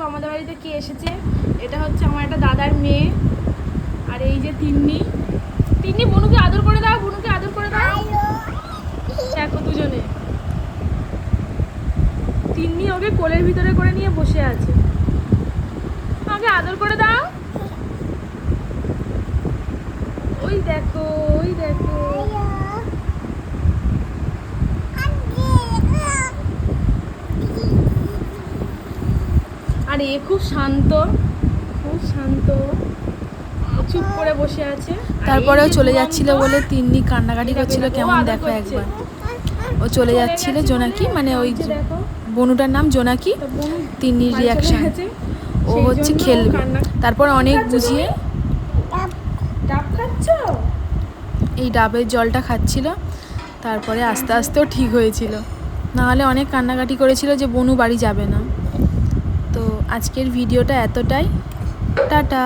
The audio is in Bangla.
আমাদের বাড়িতে কে এসেছে। এটা হচ্ছে আমার একটা দাদার মেয়ে, আর এই যে তিন্নি। তিন্নি বনুকে আদর করে দাও, বনুকে আদর করে দাও। দেখো দুজনে, তিন্নি ওকে কোলের ভিতরে করে নিয়ে বসে আছে। আমাকে আদর করে দাও। ওই দেখো, ওই দেখো। আর এ খুব শান্ত, খুব শান্ত, চুপ করে বসে আছে। তারপরেও চলে যাচ্ছিল বলে তিন্নি কান্নাকাটি করছিল কেমন দেখো একবার। ও চলে যাচ্ছিল জোনাকি, মানে ওই বনুটার নাম জোনাকি। তিন্নির রিয়াকশন, ও হচ্ছে খেলবে। তারপর অনেক বুঝিয়ে ডাব খাচ্ছ? এই ডাবের জলটা খাচ্ছিল। তারপরে আস্তে আস্তেও ঠিক হয়েছিল, নাহলে অনেক কান্নাকাটি করেছিল যে বনু বাড়ি যাবে না। তো আজকের ভিডিওটা এতটাই, টাটা।